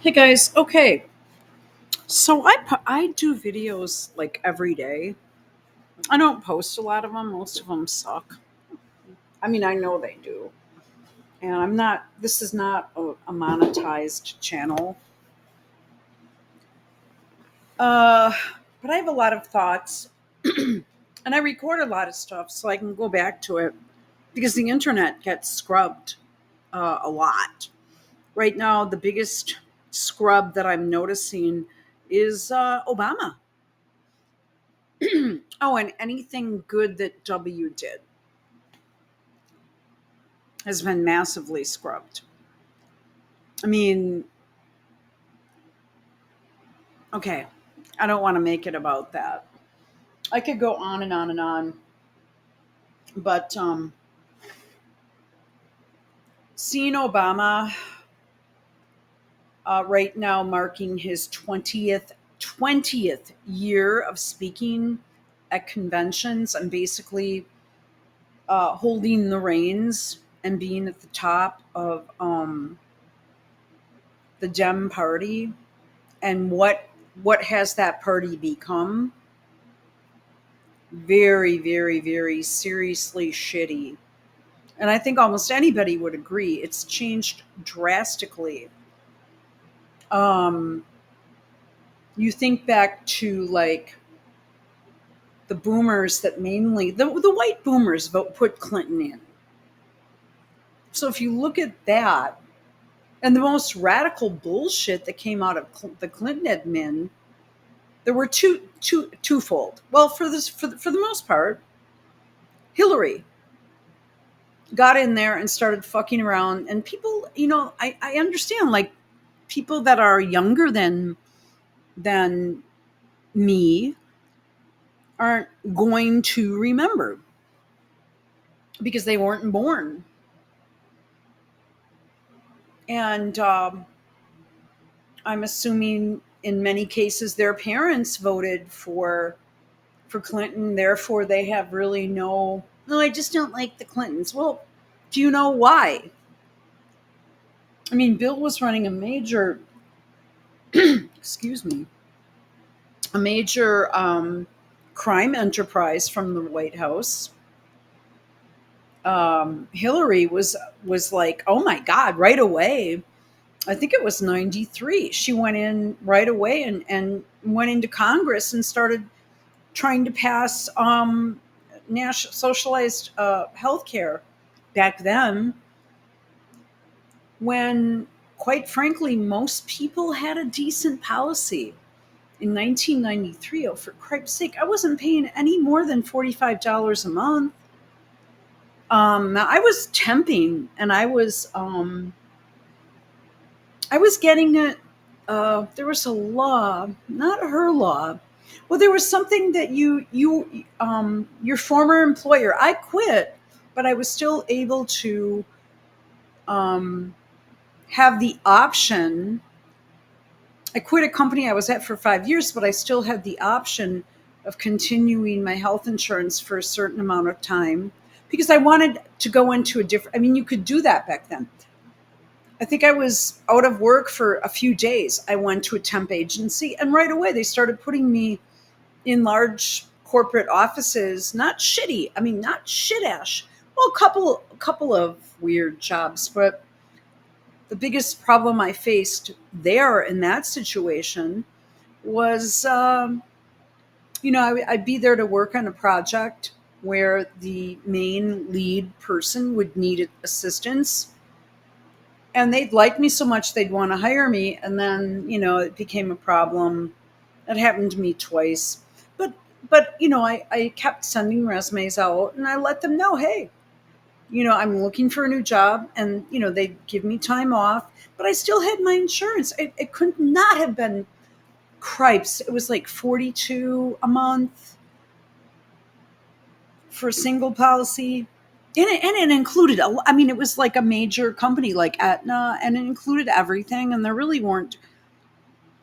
Hey guys, okay. So I do videos like every day. I don't post a lot of them. Most of them suck. I mean, I know they do. And I'm not. This is not a monetized channel. Uh, but I have a lot of thoughts, and I record a lot of stuff so I can go back to it because the internet gets scrubbed a lot. Right now, the biggest scrub that I'm noticing is Obama. Oh, and anything good that W did has been massively scrubbed. I mean, okay, I don't want to make it about that. I could go on and on and on, but seeing Obama right now marking his 20th year of speaking at conventions and basically holding the reins and being at the top of the Dem Party and what has that party become? Very, very, very seriously shitty. And I think almost anybody would agree it's changed drastically. Um, you think back to like the boomers that mainly the white boomers put Clinton in. So if you look at that and the most radical bullshit that came out of the Clinton admin, there were twofold. Well, for the most part, Hillary got in there and started fucking around, and people, I understand, like, people that are younger than me aren't going to remember because they weren't born. And I'm assuming in many cases their parents voted for Clinton, therefore they have really no, I just don't like the Clintons. Well, do you know why? I mean, Bill was running a major excuse me, a major crime enterprise from the White House. Hillary was like, oh my God, right away. I think it was 93. She went in right away and went into Congress and started trying to pass national socialized health care back then when, quite frankly, most people had a decent policy. In 1993, oh, for Christ's sake, I wasn't paying any more than $45 a month. I was temping, and I was getting it. There was a law, not her law. Well, there was something that your former employer. I quit, but I was still able to um, have the option. I quit a company I was at for 5 years, but I still had the option of continuing my health insurance for a certain amount of time because I wanted to go into a different. I mean, you could do that back then. I think I was out of work for a few days. I went to a temp agency, and right away they started putting me in large corporate offices. Not shitty. I mean, not shit ash. Well, a couple of weird jobs, but the biggest problem I faced there in that situation was, I'd be there to work on a project where the main lead person would need assistance, and they'd like me so much they'd want to hire me, and then it became a problem. That happened to me twice, but I kept sending resumes out, and I let them know, hey, I'm looking for a new job, and they'd give me time off, but I still had my insurance. It could not have been cripes. It was like 42 a month for a single policy. And it included, I mean, it was like a major company like Aetna, and it included everything. And there really weren't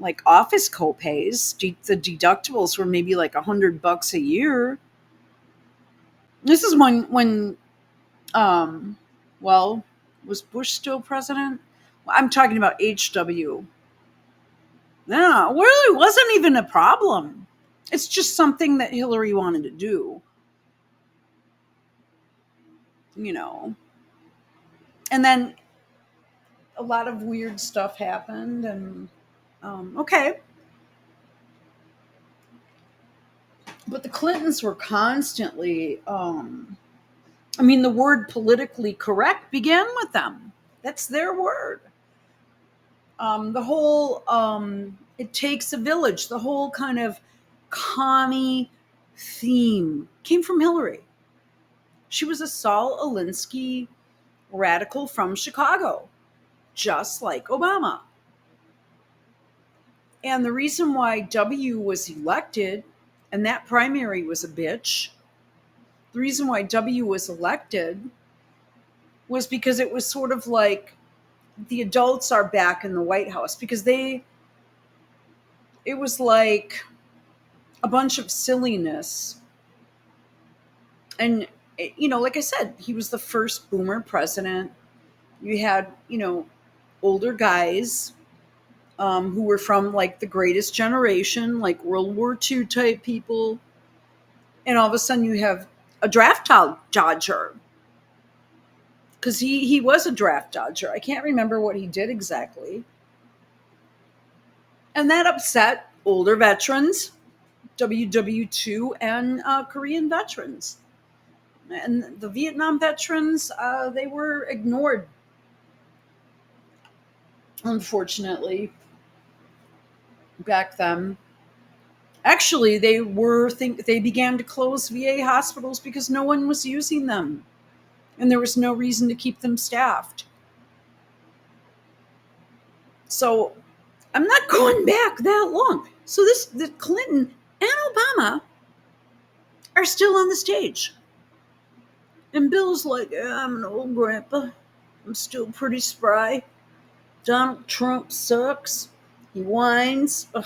like office copays. The deductibles were maybe like $100 a year. This is when, well, was Bush still president? I'm talking about HW. No, it really wasn't even a problem. It's just something that Hillary wanted to do, you know. And then a lot of weird stuff happened, and okay. But the Clintons were constantly, I mean, the word politically correct began with them. That's their word. The whole it takes a village, the whole kind of commie theme came from Hillary. She was a Saul Alinsky radical from Chicago, just like Obama. And the reason why W was elected, and that primary was a bitch, the reason why W was elected was because it was sort of like the adults are back in the White House because it was like a bunch of silliness. And, like I said, he was the first boomer president. You had, older guys who were from like the greatest generation, like World War II type people. And all of a sudden you have a draft dodger because he was a draft dodger. I can't remember what he did exactly. And that upset older veterans, WW2, and Korean veterans. And the Vietnam veterans, they were ignored, unfortunately, back then. Actually, they began to close VA hospitals because no one was using them, and there was no reason to keep them staffed. So I'm not going back that long. So the Clinton and Obama are still on the stage, and Bill's like, "Yeah, I'm an old grandpa. I'm still pretty spry. Donald Trump sucks. He whines. Ugh,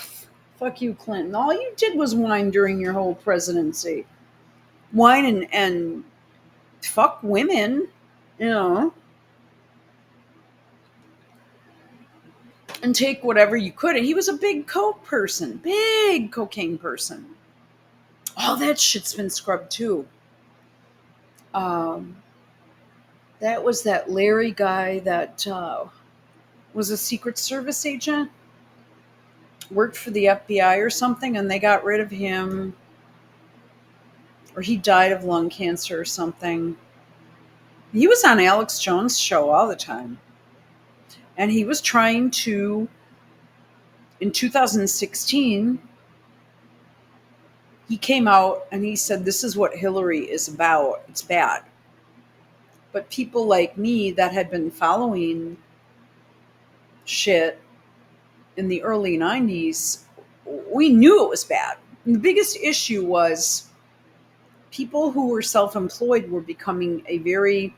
fuck you, Clinton. All you did was whine during your whole presidency. Whine and fuck women, you know, and take whatever you could." And he was a big coke person, big cocaine person. All that shit's been scrubbed too. Um, that was that Larry guy that was a Secret Service agent, worked for the FBI or something, and they got rid of him, or he died of lung cancer or something. He was on Alex Jones' show all the time. And he was trying to, in 2016, he came out and he said, "This is what Hillary is about. It's bad." But people like me that had been following shit in the early 90s, we knew it was bad. And the biggest issue was people who were self-employed were becoming a very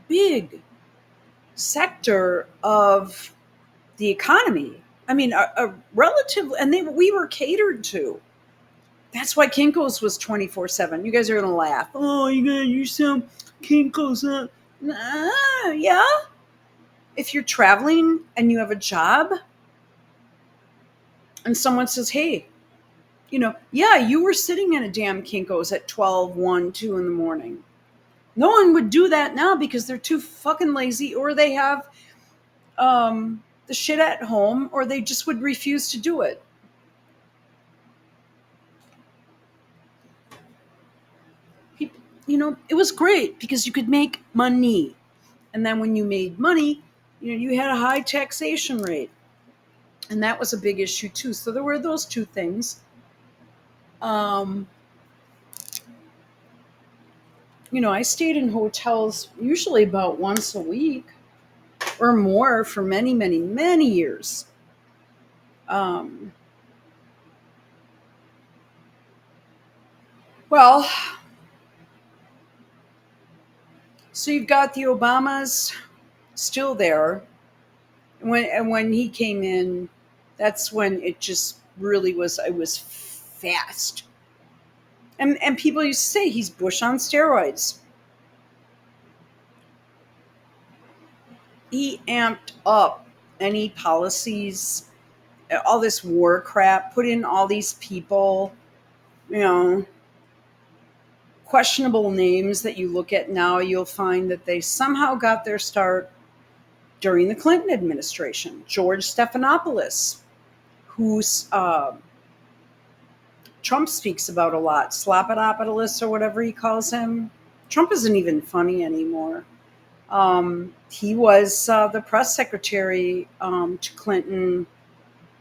big sector of the economy. I mean, a relative, and we were catered to. That's why Kinko's was 24/7. You guys are gonna laugh. Oh, you gotta use some Kinko's. Yeah. If you're traveling and you have a job, and someone says, "Hey, yeah, you were sitting in a damn Kinko's at 12, 1, 2 in the morning." No one would do that now because they're too fucking lazy, or they have the shit at home, or they just would refuse to do it. People, it was great because you could make money. And then when you made money, you had a high taxation rate. And that was a big issue too. So there were those two things. Um, I stayed in hotels usually about once a week or more for many, many, many years. Um, well, so you've got the Obamas still there. And when he came in, that's when it just really was. It was fast. And people used to say he's Bush on steroids. He amped up any policies, all this war crap, put in all these people, you know, questionable names that you look at now, you'll find that they somehow got their start during the Clinton administration. George Stephanopoulos, who's Trump speaks about a lot, Slappadopoulos or whatever he calls him. Trump isn't even funny anymore. He was the press secretary to Clinton,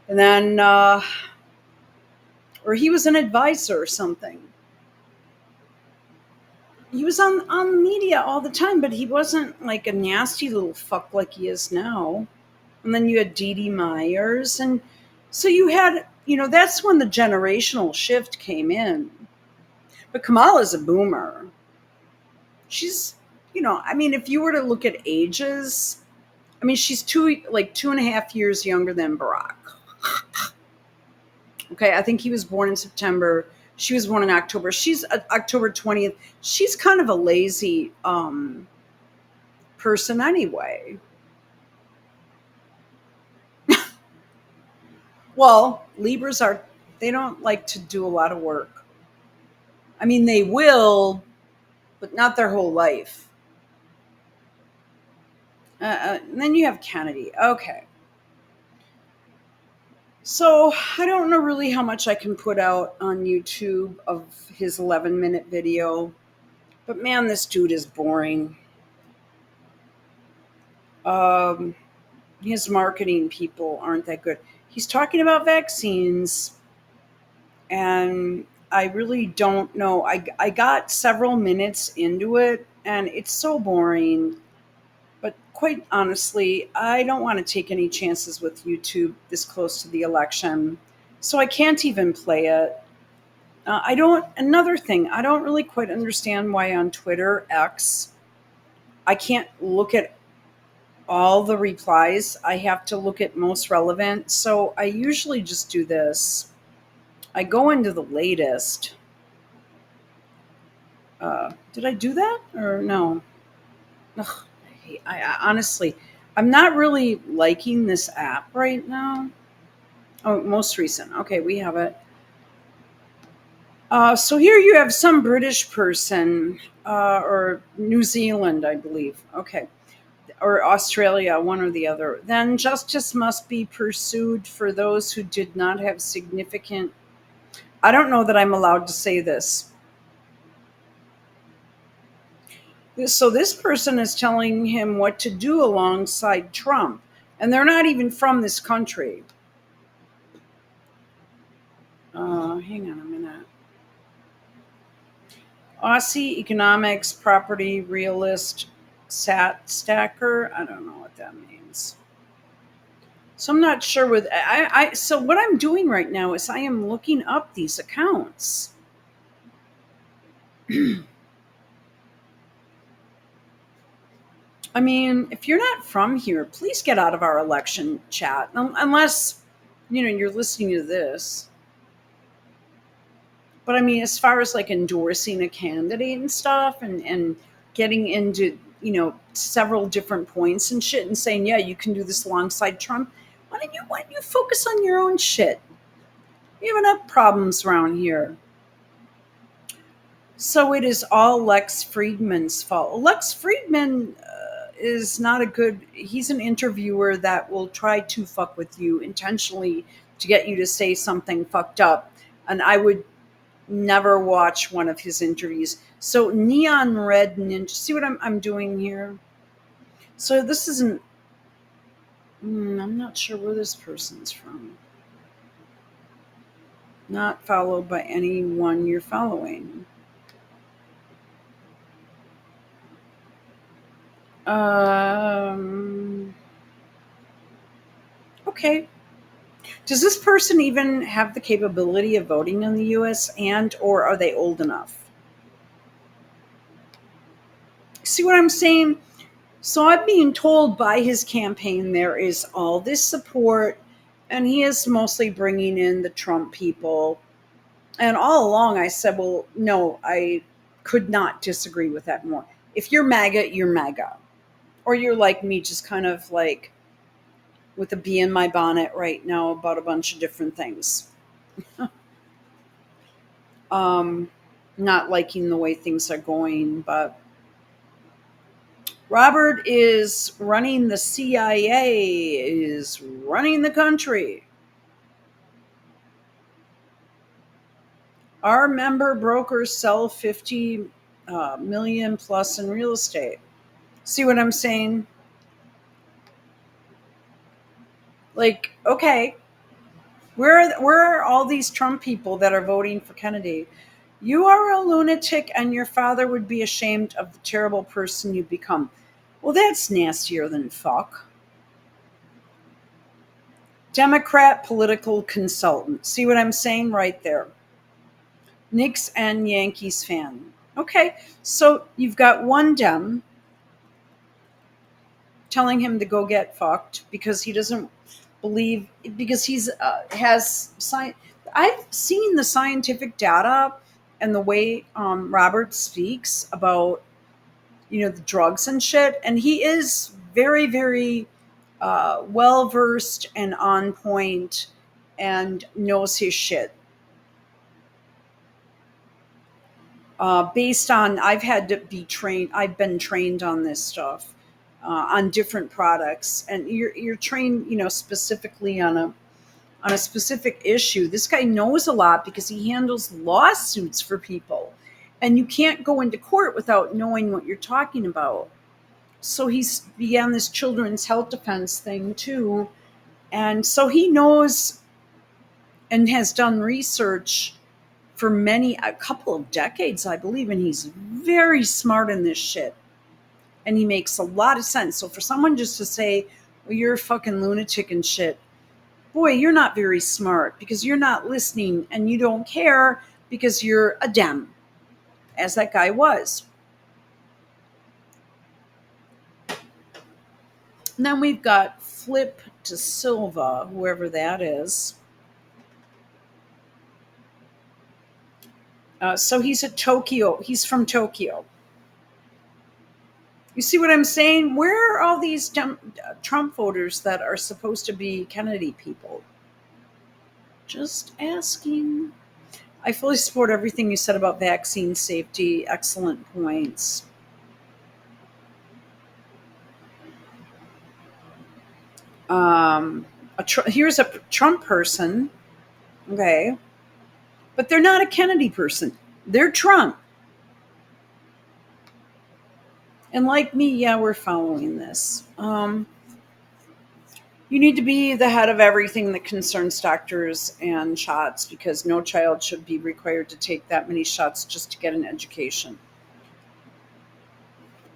and then, or he was an advisor or something. He was on the media all the time, but he wasn't like a nasty little fuck like he is now. And then you had Dee Dee Myers, and so you had, that's when the generational shift came in. But Kamala is a boomer. She's, I mean, if you were to look at ages, I mean, she's 2.5 years younger than Barack. Okay, I think he was born in September. She was born in October. She's October 20th. She's kind of a lazy person anyway. Well, Libras they don't like to do a lot of work. I mean, they will, but not their whole life. And then you have Kennedy. Okay. So I don't know really how much I can put out on YouTube of his 11-minute video, but man, this dude is boring. His marketing people aren't that good. He's talking about vaccines, and I really don't know. I got several minutes into it, and it's so boring. But quite honestly, I don't want to take any chances with YouTube this close to the election. So I can't even play it. Another thing, I don't really quite understand why on Twitter, X, I can't look at all the replies. I have to look at most relevant. So I usually just do this. I go into the latest. Did I do that or no? Ugh, I honestly, I'm not really liking this app right now. Oh, most recent. Okay, we have it. So here you have some British person, or New Zealand, I believe. Okay. Or Australia, one or the other. Then justice must be pursued for those who did not have significant. I don't know that I'm allowed to say this. So this person is telling him what to do alongside Trump, and they're not even from this country. Hang on a minute. Aussie economics property realist stacker. I don't know what that means. So I'm not sure with so what I'm doing right now is I am looking up these accounts. I mean, if you're not from here, please get out of our election chat. Unless, you're listening to this. But I mean, as far as like endorsing a candidate and stuff and getting into, several different points and shit and saying, yeah, you can do this alongside Trump. Why don't you focus on your own shit? You have enough problems around here. So it is all Lex Friedman's fault. Lex Friedman is not a good. He's an interviewer that will try to fuck with you intentionally to get you to say something fucked up. And I would never watch one of his interviews. So Neon Red Ninja. See what I'm doing here? So this isn't. I'm not sure where this person's from. Not followed by anyone you're following. Okay. Does this person even have the capability of voting in the US, and or are they old enough? See what I'm saying? So I'm being told by his campaign there is all this support, and he is mostly bringing in the Trump people. And all along I said, well, no, I could not disagree with that more. If you're MAGA, you're MAGA. Or you're like me, just kind of like with a bee in my bonnet right now about a bunch of different things. Um, Not liking the way things are going, but Robert is running the CIA, is running the country. Our member brokers sell 50 million plus in real estate. See what I'm saying? Like, okay, where are all these Trump people that are voting for Kennedy? You are a lunatic, and your father would be ashamed of the terrible person you become. Well, that's nastier than fuck. Democrat political consultant. See what I'm saying right there? Knicks and Yankees fan. Okay, so you've got one Dem telling him to go get fucked because he doesn't believe, because he's has science. I've seen the scientific data and the way Robert speaks about the drugs and shit, and he is very very well versed and on point and knows his shit. Based on, I've had to be trained, I've been trained on this stuff, on different products, and you're trained, specifically on a specific issue. This guy knows a lot because he handles lawsuits for people, and you can't go into court without knowing what you're talking about. So he's began this children's health defense thing too, and so he knows and has done research for a couple of decades, I believe, and he's very smart in this shit. And he makes a lot of sense. So for someone just to say, well, you're a fucking lunatic and shit, boy, you're not very smart because you're not listening and you don't care because you're a Dem, as that guy was. And then we've got Flip to Silva, whoever that is. So he's at Tokyo. He's from Tokyo. You see what I'm saying? Where are all these Trump voters that are supposed to be Kennedy people? Just asking. I fully support everything you said about vaccine safety. Excellent points. Here's a Trump person, okay, but they're not a Kennedy person. They're Trump. And like me, yeah, we're following this. You need to be the head of everything that concerns doctors and shots because no child should be required to take that many shots just to get an education.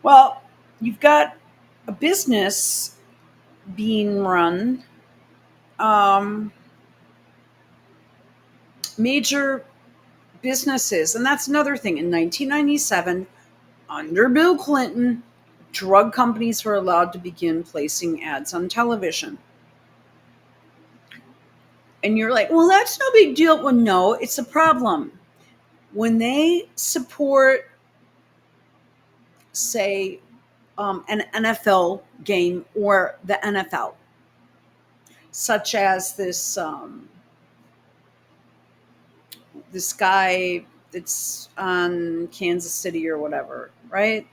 Well, you've got a business being run, um, major businesses, and that's another thing. In 1997, under Bill Clinton, drug companies were allowed to begin placing ads on television. And you're like, well, that's no big deal. Well, no, it's a problem. When they support, say, an NFL game or the NFL, such as this guy that's on Kansas City or whatever, right?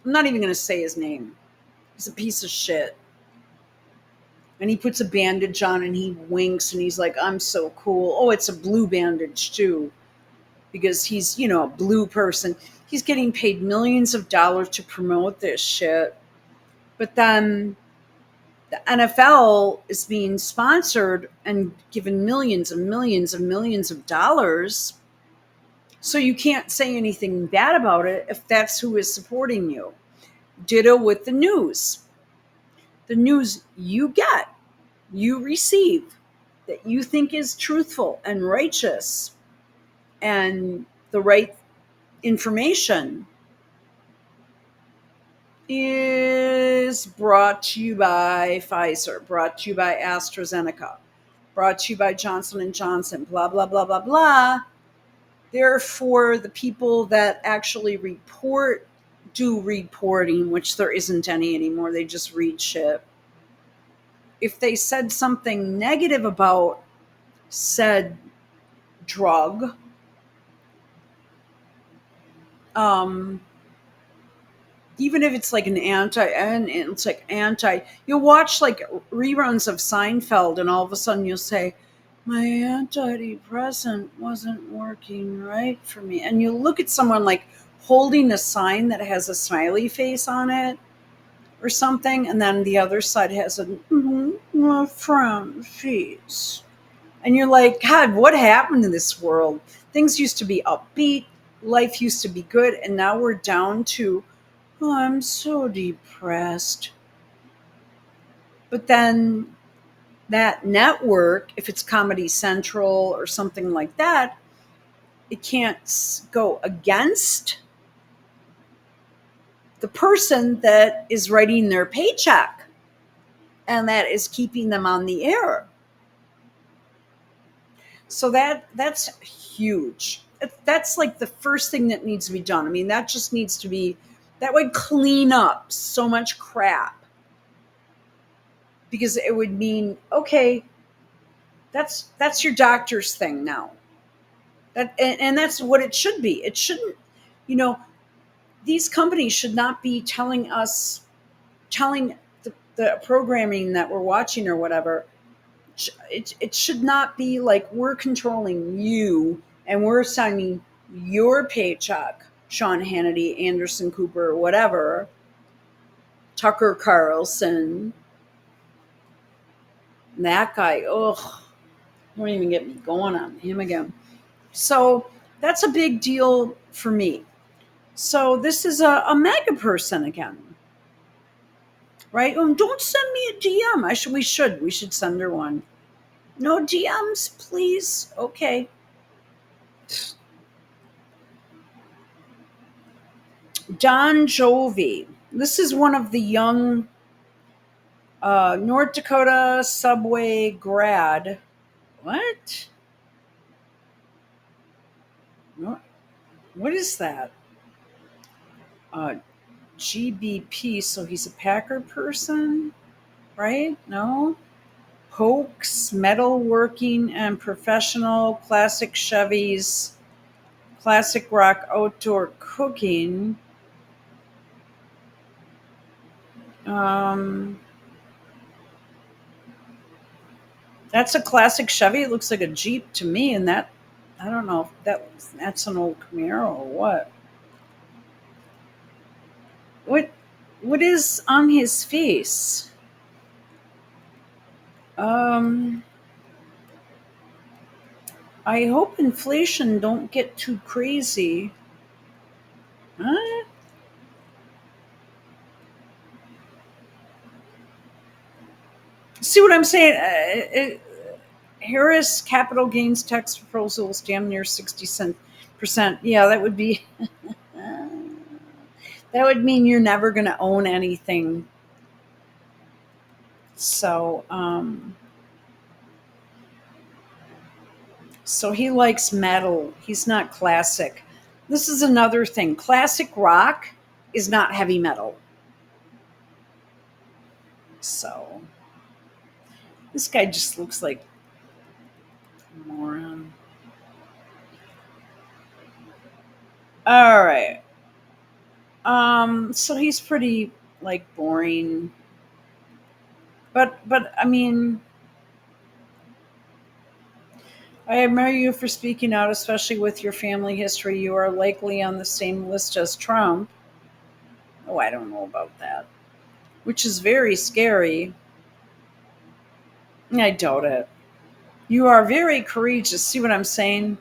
I'm not even going to say his name. He's a piece of shit. And he puts a bandage on and he winks and he's like, I'm so cool. Oh, it's a blue bandage too, because he's, a blue person. He's getting paid millions of dollars to promote this shit. But then the NFL is being sponsored and given millions and millions and millions of dollars. So you can't say anything bad about it if that's who is supporting you. Ditto with the news. The news you get, you receive, that you think is truthful and righteous and the right information is brought to you by Pfizer, brought to you by AstraZeneca, brought to you by Johnson & Johnson, blah, blah, blah, blah, blah. Therefore, the people that actually do reporting, which there isn't any anymore, they just read shit. if they said something negative about said drug, um, even if it's like an anti, and it's like anti, you'll watch like reruns of Seinfeld, and all of a sudden you'll say, my antidepressant wasn't working right for me. And you look at someone like holding a sign that has a smiley face on it or something, and then the other side has a frown face. And you're like, God, what happened to this world? Things used to be upbeat, life used to be good, and now we're down to, oh, I'm so depressed. But then that network, if it's Comedy Central or something like that, it can't go against the person that is writing their paycheck and that is keeping them on the air. So that's huge. That's like the first thing that needs to be done. I mean, that just needs to be, that would clean up so much crap, because it would mean, okay, that's your doctor's thing now. And that's what it should be. It shouldn't, you know, these companies should not be telling the programming that we're watching or whatever. It should not be like we're controlling you and we're assigning your paycheck, Sean Hannity, Anderson Cooper, whatever, Tucker Carlson, that guy. Ugh, don't even get me going on him again. So that's a big deal for me. So this is a mega person again, right? Don't send me a DM. We should send her one. No DMs, please. Okay. Don Jovi. This is one of the young North Dakota subway grad. What? What is that? Uh, GBP. So he's a Packer person, right? No. Pokes, metalworking, and professional classic Chevys, classic rock outdoor cooking. Um, that's a classic Chevy. It looks like a Jeep to me, and that, I don't know if that's an old Camaro or what. What what is on his face? Um, I hope inflation don't get too crazy. Huh? See what I'm saying? Harris capital gains tax proposal is damn near 60%. Yeah, that would be that would mean you're never going to own anything. So, so he likes metal. He's not classic. This is another thing. Classic rock is not heavy metal. So this guy just looks like a moron. All right. So he's pretty like boring. But I mean, I admire you for speaking out, especially with your family history. You are likely on the same list as Trump. Oh, I don't know about that. Which is very scary. I doubt it. You are very courageous. See what I'm saying?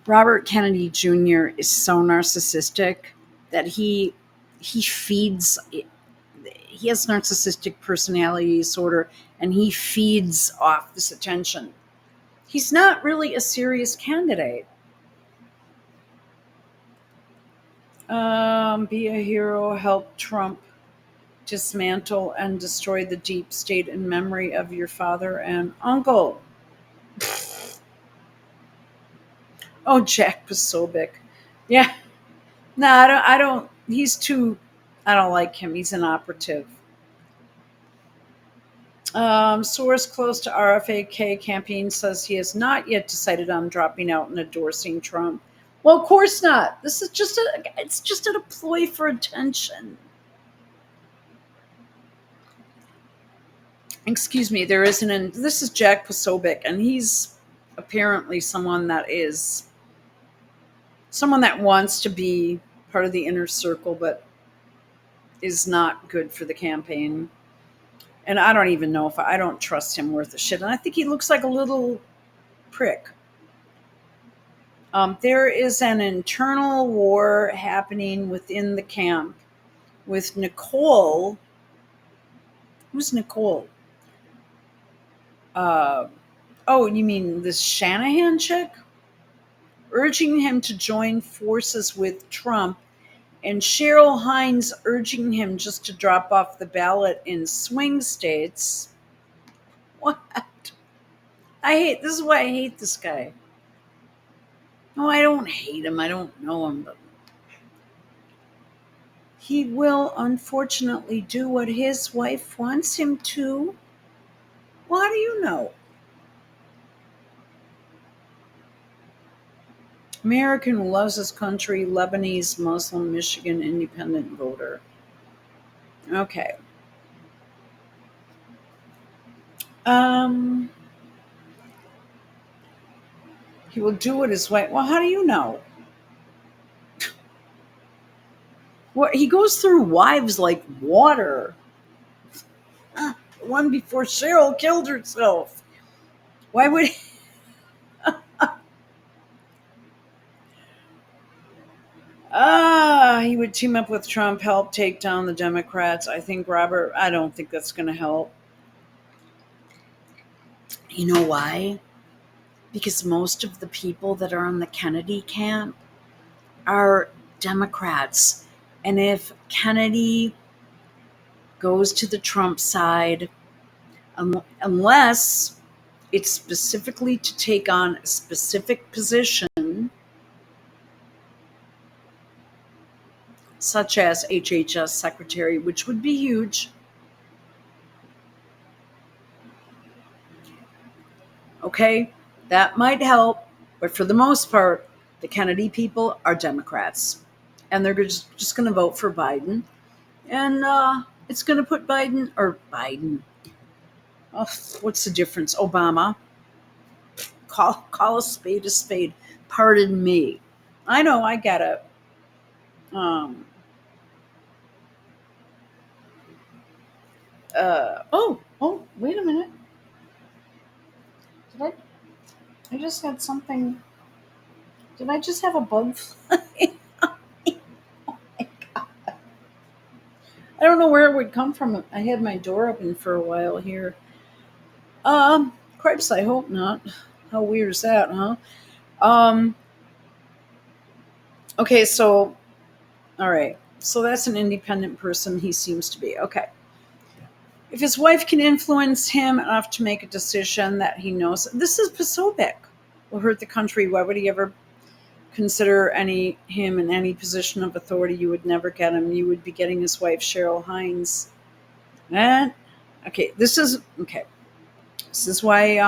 Robert Kennedy Jr. is so narcissistic that he feeds, he has narcissistic personality disorder, and he feeds off this attention. He's not really a serious candidate. Be a hero, help Trump dismantle and destroy the deep state in memory of your father and uncle. Oh, Jack Posobiec. Yeah. No, I don't. He's too. I don't like him. He's an operative. Source close to RFK campaign says he has not yet decided on dropping out and endorsing Trump. Well, of course not. This is just it's just a ploy for attention. Excuse me, there isn't an this is Jack Posobiec, and he's apparently someone that wants to be part of the inner circle, but is not good for the campaign. And I don't even know if I don't trust him worth a shit. And I think he looks like a little prick. There is an internal war happening within the camp with Nicole. Who's Nicole? Uh, oh, you mean this Shanahan chick? Urging him to join forces with Trump, and Cheryl Hines urging him just to drop off the ballot in swing states. What? This is why I hate this guy. No, I don't hate him. I don't know him, but he will unfortunately do what his wife wants him to. Well, how do you know? American who loves his country, Lebanese Muslim, Michigan independent voter. Okay. Um, he will do what his wife. Well, how do you know? What he goes through wives like water. One before Cheryl killed herself. Why would he would team up with Trump, help take down the Democrats? I don't think that's going to help. You know why? Because most of the people that are in the Kennedy camp are Democrats. And if Kennedy goes to the Trump side, unless it's specifically to take on a specific position, such as HHS secretary, which would be huge. Okay, that might help, but for the most part, the Kennedy people are Democrats, and they're just going to vote for Biden, and it's going to put Biden. Oh, what's the difference? Obama. Call a spade a spade. Pardon me. I know, I get it. Um, wait a minute. Did I just had something. Did I just have a bug fly? I don't know where it would come from. I had my door open for a while here. Cripes, I hope not. How weird is that, huh? Um, okay, so, all right. So that's an independent person. He seems to be. Okay. If his wife can influence him enough to make a decision that he knows, this is Posobiec, will hurt the country. Why would he ever consider him in any position of authority? You would never get him. You would be getting his wife, Cheryl Hines. And okay, this is okay. This is why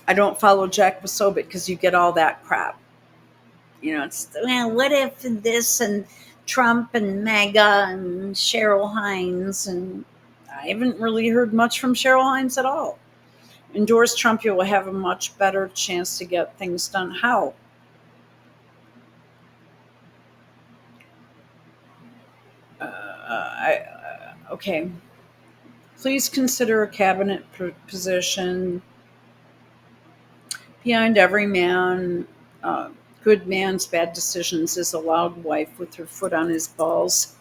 I don't follow Jack Posobiec, because you get all that crap. It's what if this and Trump and MAGA and Cheryl Hines, and I haven't really heard much from Cheryl Hines at all. Endorse Trump, you will have a much better chance to get things done. How? Okay. Please consider a cabinet position. Behind every man, good man's bad decisions, is a loud wife with her foot on his balls.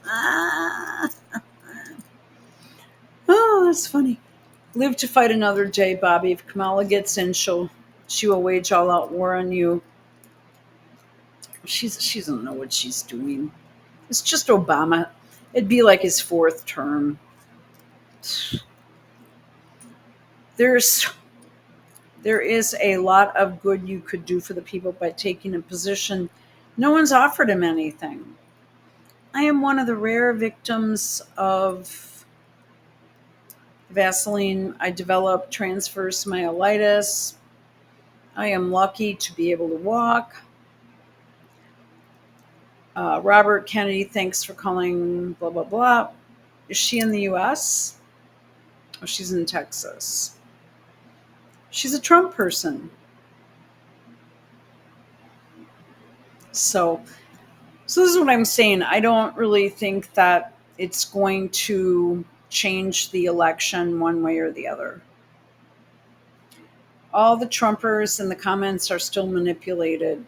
Oh, that's funny. Live to fight another day, Bobby. If Kamala gets in, she will wage all out war on you. She doesn't know what she's doing. It's just Obama. It'd be like his fourth term. There is a lot of good you could do for the people by taking a position. No one's offered him anything. I am one of the rare victims of Vaseline, I developed transverse myelitis. I am lucky to be able to walk. Robert Kennedy, thanks for calling, blah, blah, blah. Is she in the US? Oh, she's in Texas. She's a Trump person. So, so this is what I'm saying. I don't really think that it's going to change the election one way or the other. All the Trumpers in the comments are still manipulated.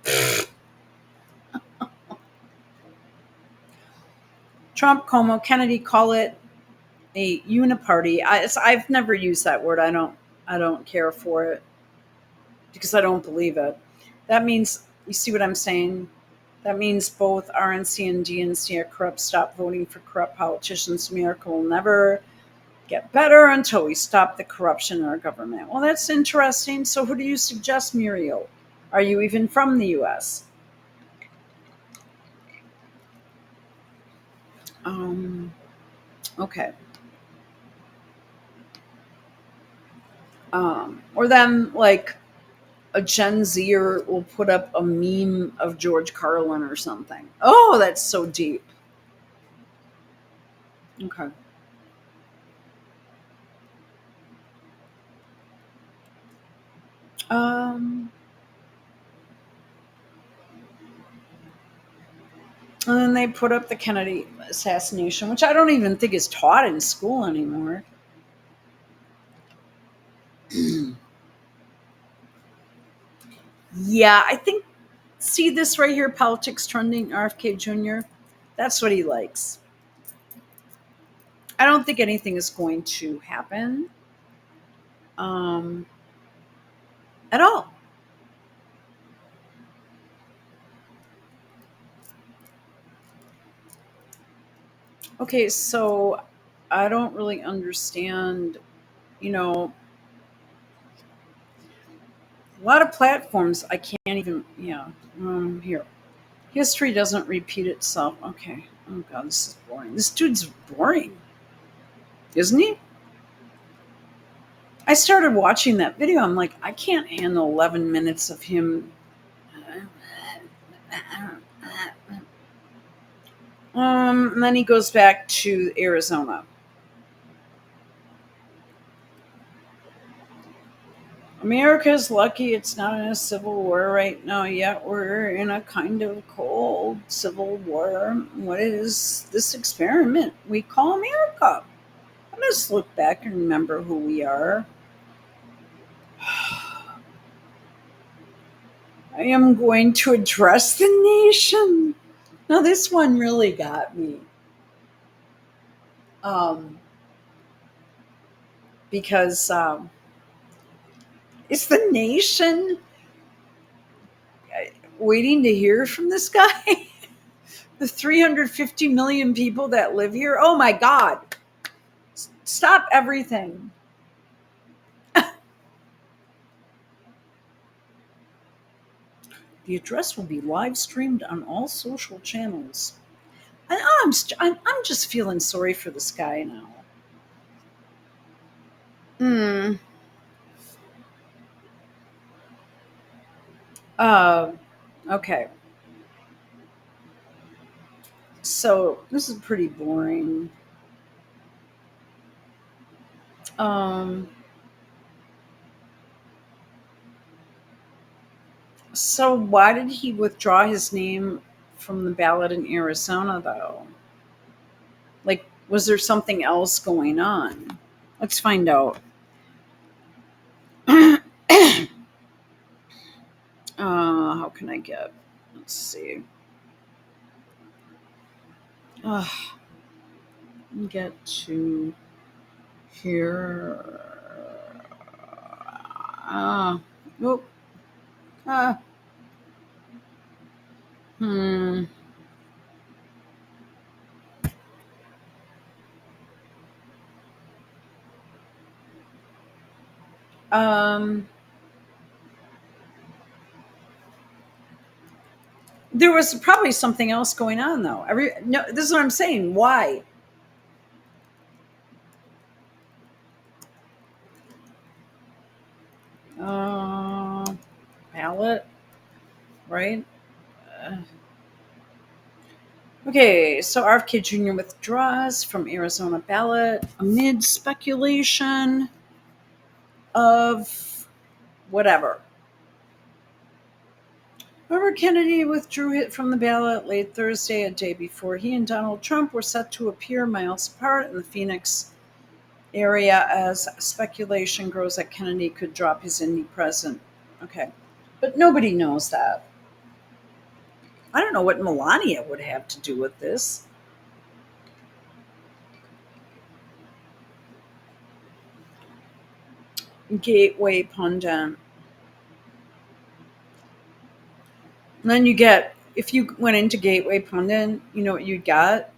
Trump, Como, Kennedy call it a uniparty. I've never used that word. I don't care for it because I don't believe it. That means, you see what I'm saying? That means both RNC and DNC are corrupt. Stop voting for corrupt politicians. America will never get better until we stop the corruption in our government. Well, that's interesting. So, who do you suggest, Muriel? Are you even from the US? Um, okay. Or then, like, a Gen Zer will put up a meme of George Carlin or something. Oh, that's so deep. Okay. Um, and then they put up the Kennedy assassination, which I don't even think is taught in school anymore. Yeah, I think, see this right here, politics trending, RFK Jr. That's what he likes. I don't think anything is going to happen um, at all. Okay, so I don't really understand, you know, a lot of platforms I can't even, yeah. Here. History doesn't repeat itself. Okay. Oh, God, this is boring. This dude's boring, isn't he? I started watching that video. I'm like, I can't handle 11 minutes of him. And then he goes back to Arizona. America's lucky it's not in a civil war right now yet. We're in a kind of cold civil war. What is this experiment we call America? Let's look back and remember who we are. I am going to address the nation. Now, this one really got me. Um, because is the nation waiting to hear from this guy? The 350 million people that live here? Oh my God. Stop everything. The address will be live streamed on all social channels. And I'm just feeling sorry for this guy now. Hmm. Uh, okay. So this is pretty boring. Um, so why did he withdraw his name from the ballot in Arizona, though? Like, was there something else going on? Let's find out. How can I get? Let's see. Uh, get to here. Uh, oh, uh, hmm. Um, there was probably something else going on, though. No, this is what I'm saying. Why? Uh, ballot, right? Uh, okay, so RFK Jr. withdraws from Arizona ballot amid speculation of whatever. Robert Kennedy withdrew it from the ballot late Thursday, a day before he and Donald Trump were set to appear miles apart in the Phoenix area as speculation grows that Kennedy could drop his Indy present. Okay. But nobody knows that. I don't know what Melania would have to do with this. Gateway pundit. And then you get, if you went into Gateway pundit, you know what you got?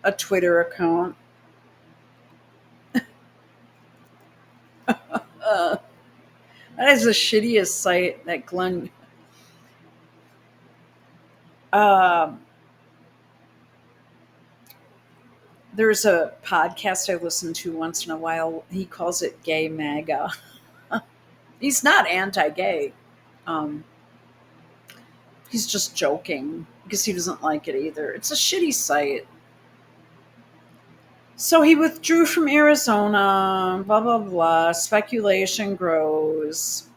A Twitter account. Uh, that is the shittiest site that Glenn. Um, there's a podcast I listen to once in a while. He calls it Gay MAGA. He's not anti-gay. Um, he's just joking because he doesn't like it either. It's a shitty site. So he withdrew from Arizona, blah, blah, blah. Speculation grows.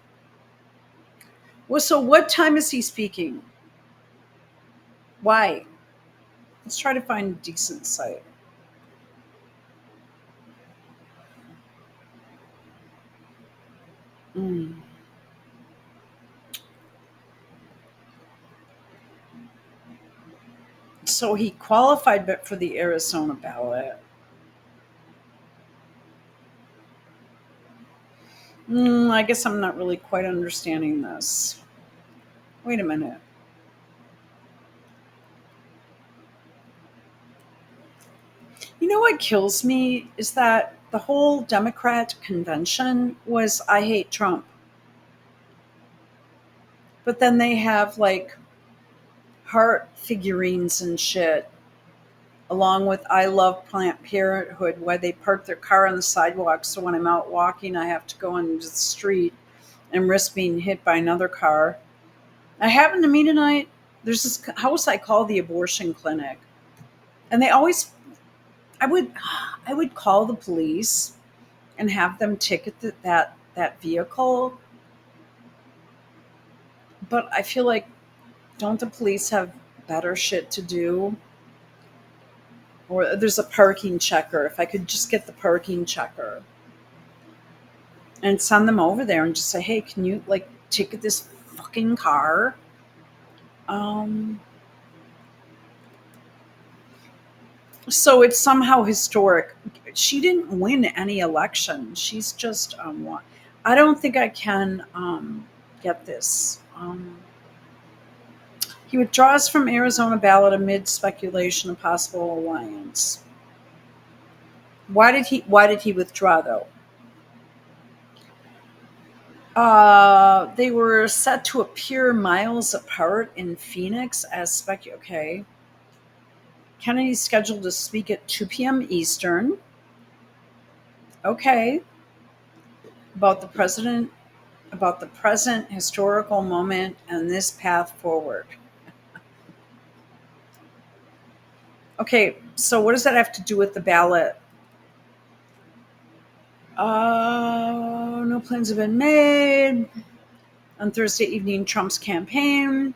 Well, so what time is he speaking? Why? Let's try to find a decent site. Mm. So he qualified but for the Arizona ballot. I guess I'm not really quite understanding this. Wait a minute. You know what kills me is that the whole Democrat convention was I hate Trump. But then they have like heart figurines and shit, along with I love Planned Parenthood, where they park their car on the sidewalk. So when I'm out walking, I have to go into the street and risk being hit by another car. That happened to me tonight. There's this house I call the abortion clinic. And they always, I would, I would call the police and have them ticket that vehicle. But I feel like, don't the police have better shit to do? Or there's a parking checker. If I could just get the parking checker and send them over there and just say, hey, can you like ticket this fucking car? Um, so it's somehow historic. She didn't win any election. She's just one. I don't think I can get this. He withdraws from Arizona ballot amid speculation of possible alliance. Why did he withdraw though? They were set to appear miles apart in Phoenix as Okay, Kennedy's scheduled to speak at 2 p.m. Eastern. Okay, about the present historical moment and this path forward. Okay, so what does that have to do with the ballot? No plans have been made. On Thursday evening, Trump's campaign.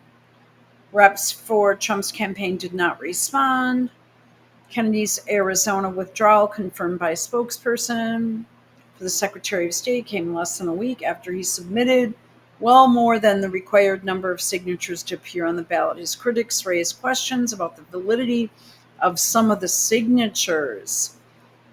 Reps for Trump's campaign did not respond. Kennedy's Arizona withdrawal, confirmed by a spokesperson for the Secretary of State, came less than a week after he submitted well more than the required number of signatures to appear on the ballot. His critics raised questions about the validity of some of the signatures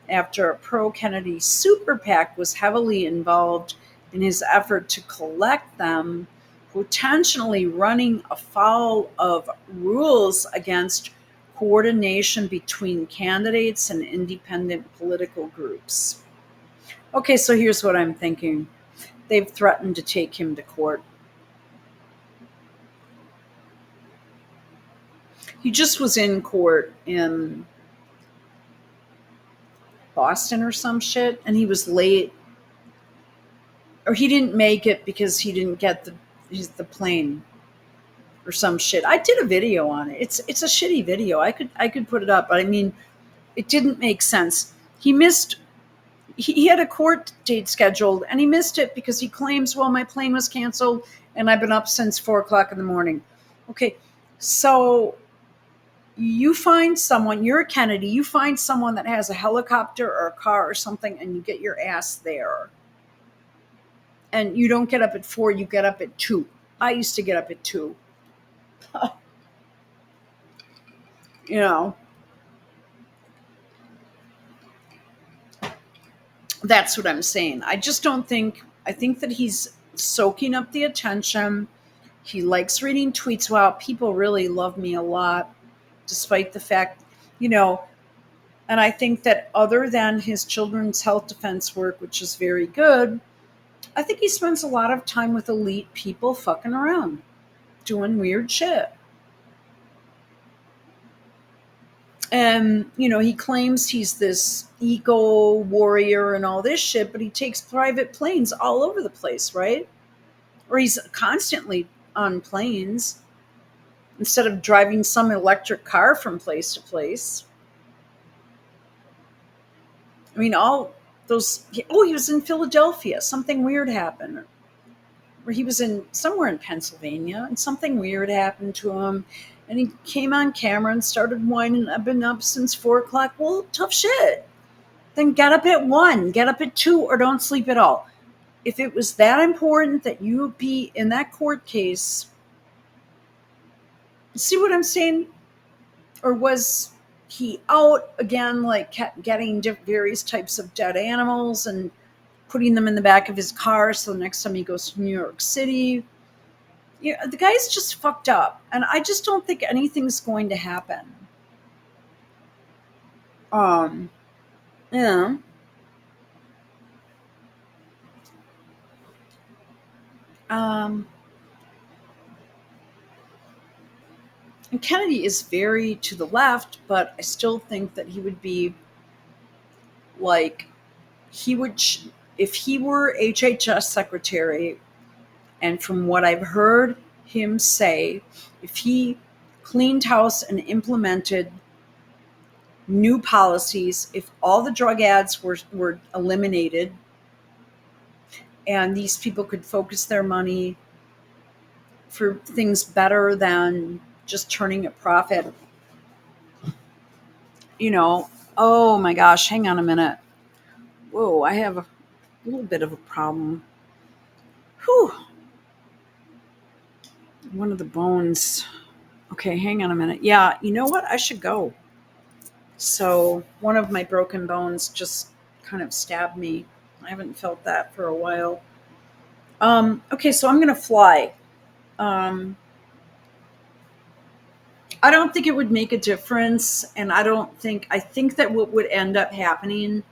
after a pro Kennedy super PAC was heavily involved in his effort to collect them, potentially running afoul of rules against coordination between candidates and independent political groups. Okay, so here's what I'm thinking. They've threatened to take him to court. He just was in court in Boston or some shit, and he was late, or he didn't make it because he didn't get the plane or some shit. I did a video on it. It's a shitty video. I could put it up, but I mean, it didn't make sense. He missed. He had a court date scheduled, and he missed it because he claims, well, my plane was canceled, and I've been up since 4 o'clock in the morning. Okay, so you find someone. You're a Kennedy. You find someone that has a helicopter or a car or something, and you get your ass there. And you don't get up at 4. You get up at 2. I used to get up at 2. You know, that's what I'm saying. I just don't think, I think that he's soaking up the attention. He likes reading tweets. Wow, people really love me a lot, despite the fact, you know, and I think that other than his children's health defense work, which is very good, I think he spends a lot of time with elite people fucking around, doing weird shit. And, you know, he claims he's this eco warrior and all this shit, but he takes private planes all over the place, right? Or he's constantly on planes instead of driving some electric car from place to place. I mean, all those. Oh, he was in Philadelphia. Something weird happened. Or he was in somewhere in Pennsylvania, and something weird happened to him. And he came on camera and started whining. I've been up since 4 o'clock. Well, tough shit. Then get up at 1, get up at 2, or don't sleep at all. If it was that important that you be in that court case, see what I'm saying? Or was he out again, like getting various types of dead animals and putting them in the back of his car so the next time he goes to New York City? You know, the guy's just fucked up, and I just don't think anything's going to happen. Um, yeah. Um, and Kennedy is very to the left, but I still think that he would be like, he would, if he were HHS secretary, and from what I've heard him say, if he cleaned house and implemented new policies, if all the drug ads were eliminated and these people could focus their money for things better than just turning a profit, you know, oh my gosh, hang on a minute. Whoa, I have a little bit of a problem. Whew. One of the bones. Okay, hang on a minute. Yeah, you know what? I should go. So one of my broken bones just kind of stabbed me. I haven't felt that for a while. Okay, so I'm going to fly. Um, I don't think it would make a difference. And I think that what would end up happening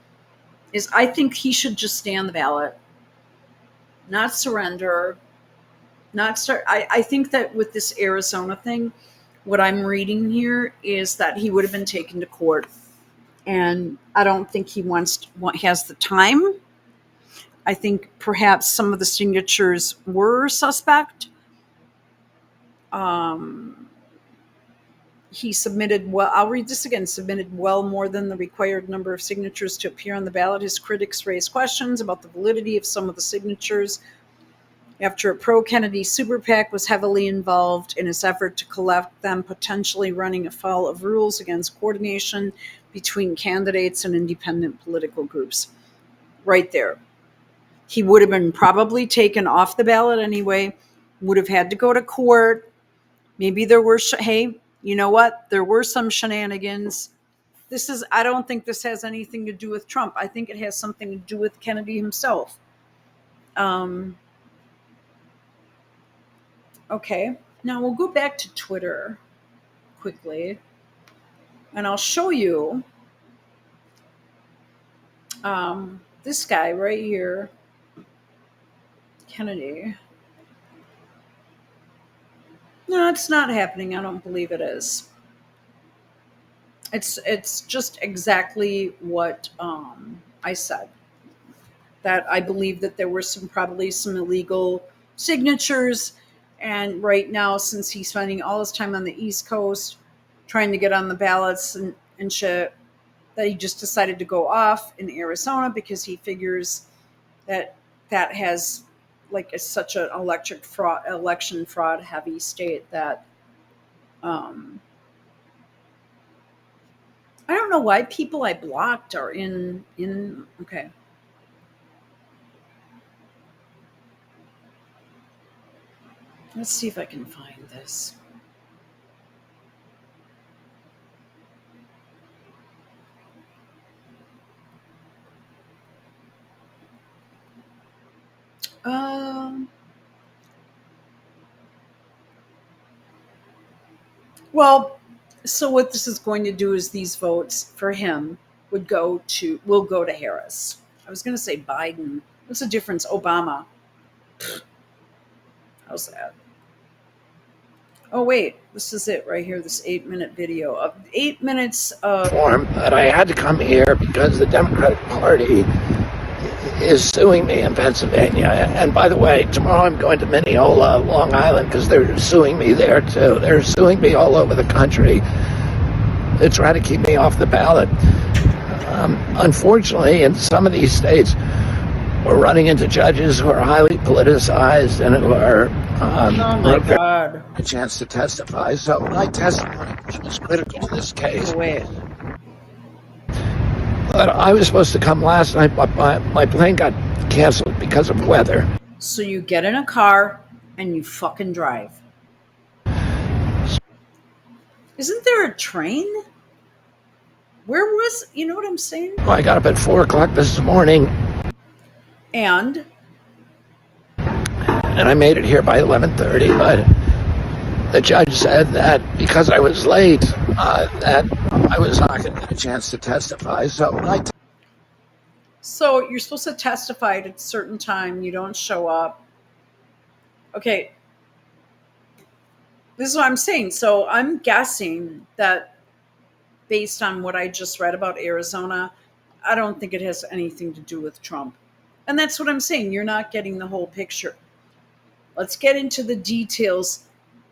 is I think he should just stay on the ballot, not surrender, not start. I think that with this Arizona thing, what I'm reading here is that he would have been taken to court. And I don't think he has the time. I think perhaps some of the signatures were suspect. Um, he submitted, well, I'll read this again, submitted well more than the required number of signatures to appear on the ballot. His critics raised questions about the validity of some of the signatures after a pro-Kennedy super PAC was heavily involved in his effort to collect them, potentially running afoul of rules against coordination between candidates and independent political groups. Right there. He would have been probably taken off the ballot anyway, would have had to go to court. Maybe there were, hey, you know what? There were some shenanigans. I don't think this has anything to do with Trump. I think it has something to do with Kennedy himself. Okay. Now we'll go back to Twitter quickly, and I'll show you this guy right here, Kennedy. No, it's not happening. I don't believe it is. It's just exactly what I said. that I believe that there were probably some illegal signatures. And right now, since he's spending all his time on the East Coast trying to get on the ballots and shit, that he just decided to go off in Arizona because he figures that that has like such an election fraud heavy state that um, I don't know why people I blocked are in. Okay, let's see if I can find this. Um, well, so what this is going to do is these votes for him will go to Harris. I was going to say Biden. What's the difference? Obama. How's that? Oh wait, this is it right here. This 8-minute video of 8 minutes of. But I had to come here because the Democratic Party is suing me in Pennsylvania. And by the way, tomorrow I'm going to Mineola, Long Island, because they're suing me there too. They're suing me all over the country. They're trying to keep me off the ballot. Unfortunately, in some of these states, we're running into judges who are highly politicized and who are Oh my God. a chance to testify. So my testimony was critical to this case. Wait. But I was supposed to come last night, but my plane got canceled because of weather. So you get in a car and you fucking drive. Isn't there a train? Where was, you know what I'm saying? I got up at 4 o'clock this morning. And I made it here by 11:30, but the judge said that because I was late, that I was not going to get a chance to testify. So you're supposed to testify at a certain time. You don't show up. Okay. This is what I'm saying. So I'm guessing that based on what I just read about Arizona, I don't think it has anything to do with Trump. And that's what I'm saying. You're not getting the whole picture. Let's get into the details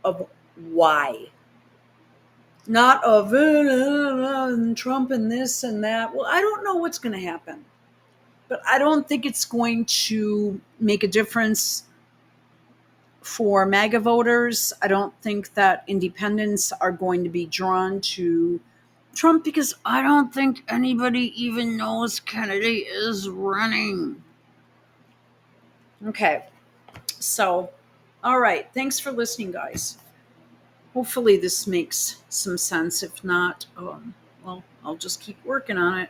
of why. Not of Trump and this and that. Well, I don't know what's going to happen. But I don't think it's going to make a difference for MAGA voters. I don't think that independents are going to be drawn to Trump because I don't think anybody even knows Kennedy is running. Okay. So, all right. Thanks for listening, guys. Hopefully this makes some sense. If not, well, I'll just keep working on it.